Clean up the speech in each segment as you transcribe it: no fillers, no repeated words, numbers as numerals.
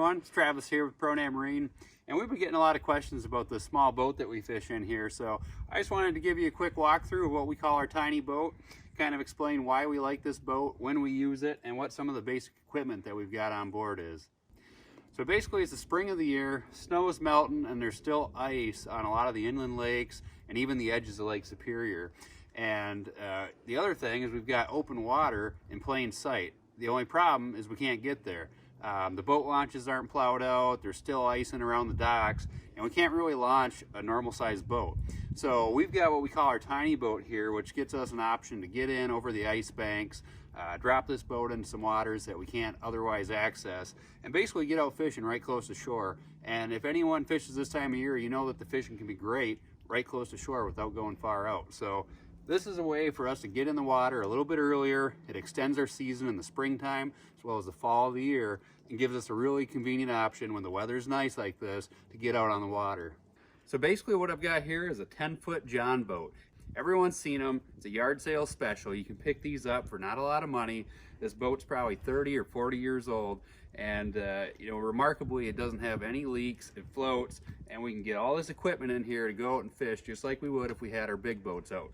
everyone, it's Travis here with ProNav Marine, and we've been getting a lot of questions about the small boat that we fish in here, so I just wanted to give you a quick walkthrough of what we call our tiny boat, kind of explain why we like this boat, when we use it, and what some of the basic equipment that we've got on board is. So basically it's the spring of the year, snow is melting, and there's still ice on a lot of the inland lakes and even the edges of Lake Superior. And the other thing is we've got open water in plain sight. The only problem is we can't get there. The boat launches aren't plowed out, there's still icing around the docks, and we can't really launch a normal sized boat. So we've got what we call our tiny boat here, which gets us an option to get in over the ice banks, drop this boat into some waters that we can't otherwise access, and basically get out fishing right close to shore. And if anyone fishes this time of year, you know that the fishing can be great right close to shore without going far out. So this is a way for us to get in the water a little bit earlier. It extends our season in the springtime as well as the fall of the year, and gives us a really convenient option when the weather's nice like this to get out on the water. So basically what I've got here is a 10-foot John boat. Everyone's seen them. It's a yard sale special. You can pick these up for not a lot of money. This boat's probably 30 or 40 years old, and you know, remarkably, it doesn't have any leaks. It floats, and we can get all this equipment in here to go out and fish just like we would if we had our big boats out.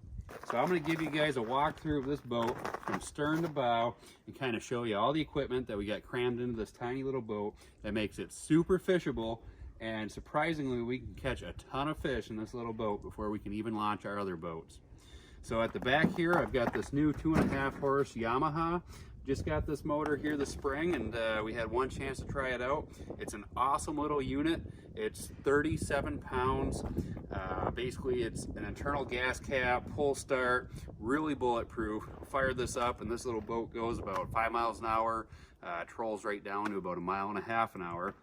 So I'm going to give you guys a walkthrough of this boat from stern to bow and kind of show you all the equipment that we got crammed into this tiny little boat that makes it super fishable. And surprisingly, we can catch a ton of fish in this little boat before we can even launch our other boats. So at the back here, I've got this new 2.5 horse Yamaha. Just got this motor here this spring, and we had one chance to try it out. It's an awesome little unit. It's 37 pounds. Basically, it's an internal gas cap, pull start, really bulletproof. Fired this up, and this little boat goes about 5 miles an hour, trolls right down to about 1.5 miles an hour.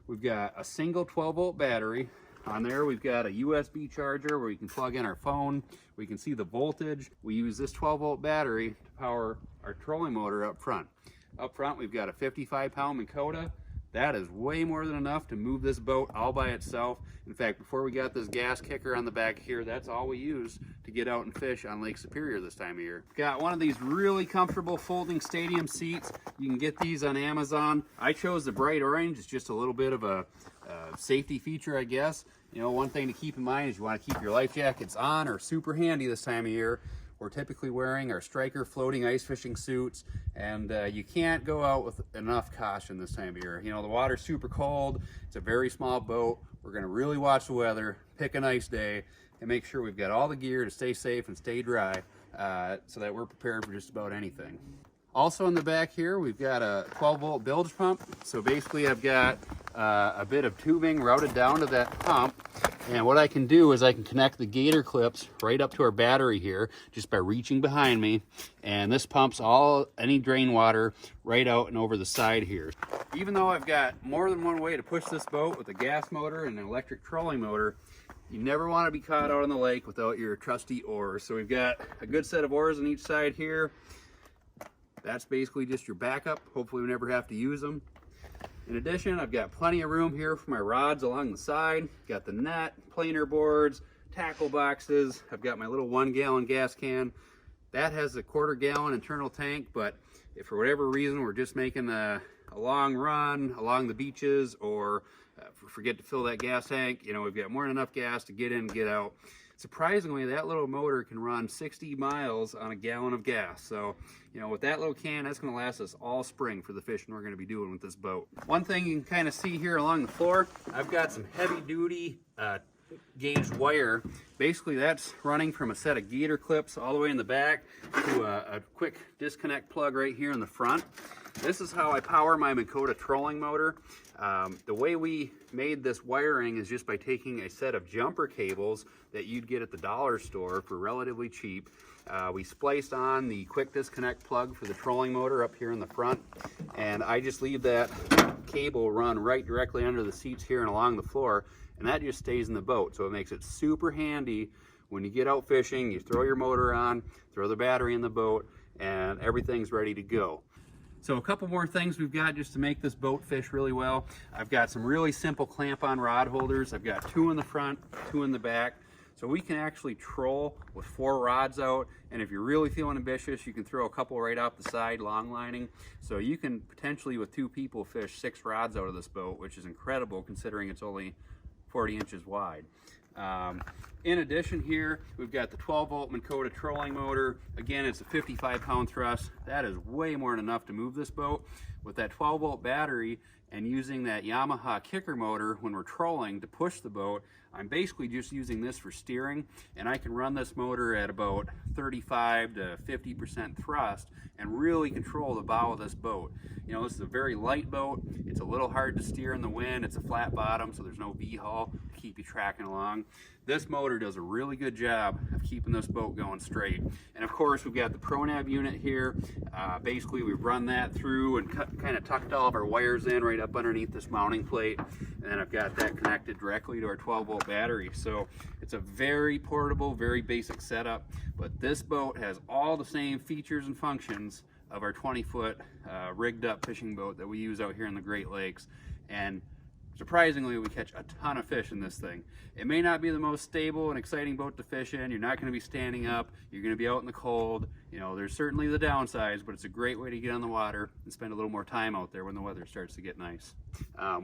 We've got a single 12-volt battery. On there, we've got a USB charger where you can plug in our phone. We can see the voltage. We use this 12-volt battery to power our trolling motor up front. Up front, we've got a 55-pound Mincota. That is way more than enough to move this boat all by itself. In fact, before we got this gas kicker on the back here, that's all we use to get out and fish on Lake Superior this time of year. Got one of these really comfortable folding stadium seats. You can get these on Amazon. I chose the bright orange. It's just a little bit of a safety feature, I guess. You know, one thing to keep in mind is you want to keep your life jackets on or super handy this time of year. We're typically wearing our Striker floating ice fishing suits, and you can't go out with enough caution this time of year. You know, the water's super cold. It's a very small boat. We're going to really watch the weather, pick a nice day, and make sure we've got all the gear to stay safe and stay dry so that we're prepared for just about anything. Also in the back here, we've got a 12-volt bilge pump. So basically I've got a bit of tubing routed down to that pump. And what I can do is I can connect the gator clips right up to our battery here just by reaching behind me. And this pumps any drain water right out and over the side here. Even though I've got more than one way to push this boat with a gas motor and an electric trolling motor, you never want to be caught out on the lake without your trusty oars. So we've got a good set of oars on each side here. That's basically just your backup. Hopefully we never have to use them. In addition, I've got plenty of room here for my rods along the side. Got the net, planer boards, tackle boxes. I've got my little 1-gallon gas can. That has a 1/4 gallon internal tank, but if for whatever reason we're just making a long run along the beaches, or forget to fill that gas tank, you know, we've got more than enough gas to get in and get out. Surprisingly, that little motor can run 60 miles on a gallon of gas. So, you know, with that little can, that's going to last us all spring for the fishing we're going to be doing with this boat. One thing you can kind of see here along the floor, I've got some heavy duty gauge wire. Basically, that's running from a set of gator clips all the way in the back to a quick disconnect plug right here in the front. This is how I power my Mincota trolling motor. The way we made this wiring is just by taking a set of jumper cables that you'd get at the dollar store for relatively cheap. We spliced on the quick disconnect plug for the trolling motor up here in the front, and I just leave that cable run right directly under the seats here and along the floor, and that just stays in the boat. So it makes it super handy when you get out fishing. You throw your motor on, throw the battery in the boat, and everything's ready to go. So a couple more things we've got just to make this boat fish really well. I've got some really simple clamp-on rod holders. I've got 2 in the front, 2 in the back. So we can actually troll with 4 rods out, and if you're really feeling ambitious, you can throw a couple right off the side, long lining. So you can potentially, with 2 people, fish 6 rods out of this boat, which is incredible considering it's only 40 inches wide. In addition here, we've got the 12-volt Mincota trolling motor. Again, it's a 55-pound thrust. That is way more than enough to move this boat. With that 12-volt battery and using that Yamaha kicker motor when we're trolling to push the boat, I'm basically just using this for steering, and I can run this motor at about 35 to 50% thrust and really control the bow of this boat. You know, this is a very light boat. It's a little hard to steer in the wind. It's a flat bottom, so there's no V-hull to keep you tracking along. This motor does a really good job of keeping this boat going straight. And of course, we've got the ProNav unit here. Basically, we've run that through and kind of tucked all of our wires in right up underneath this mounting plate. And then I've got that connected directly to our 12-volt battery. So it's a very portable, very basic setup. But this boat has all the same features and functions of our 20-foot rigged up fishing boat that we use out here in the Great Lakes. And surprisingly, we catch a ton of fish in this thing. It may not be the most stable and exciting boat to fish in. You're not going to be standing up. You're going to be out in the cold. You know, there's certainly the downsides, but it's a great way to get on the water and spend a little more time out there when the weather starts to get nice.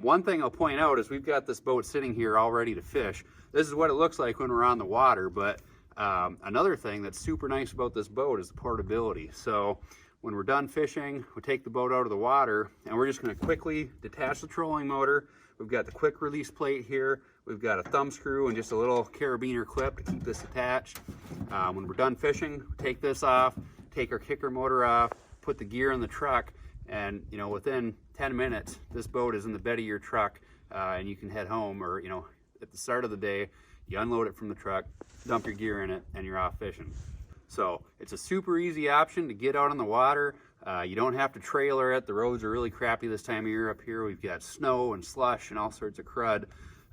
One thing I'll point out is we've got this boat sitting here all ready to fish. This is what it looks like when we're on the water, but another thing that's super nice about this boat is the portability. So when we're done fishing, we take the boat out of the water and we're just going to quickly detach the trolling motor. We've got the quick release plate here. We've got a thumb screw and just a little carabiner clip to keep this attached. When we're done fishing, we take this off, take our kicker motor off, put the gear in the truck, and you know, within 10 minutes, this boat is in the bed of your truck, and you can head home, or you know, at the start of the day, you unload it from the truck, dump your gear in it, and you're off fishing. So it's a super easy option to get out on the water. You don't have to trailer it. The roads are really crappy this time of year up here. We've got snow and slush and all sorts of crud.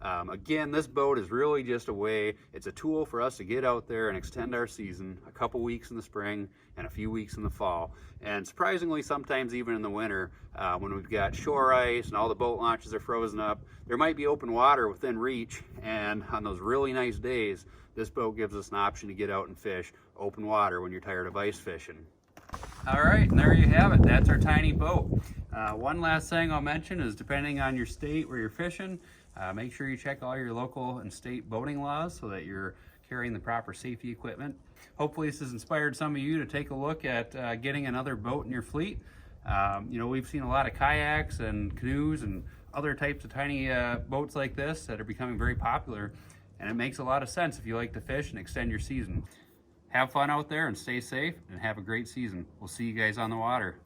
Again, this boat is really just a way, it's a tool for us to get out there and extend our season a couple weeks in the spring and a few weeks in the fall. And surprisingly, sometimes even in the winter, when we've got shore ice and all the boat launches are frozen up, there might be open water within reach, and on those really nice days, this boat gives us an option to get out and fish open water when you're tired of ice fishing. All right, and there you have it. That's our tiny boat. One last thing I'll mention is, depending on your state where you're fishing, make sure you check all your local and state boating laws so that you're carrying the proper safety equipment. Hopefully this has inspired some of you to take a look at getting another boat in your fleet. You know, we've seen a lot of kayaks and canoes and other types of tiny boats like this that are becoming very popular, and it makes a lot of sense if you like to fish and extend your season. Have fun out there and stay safe and have a great season. We'll see you guys on the water.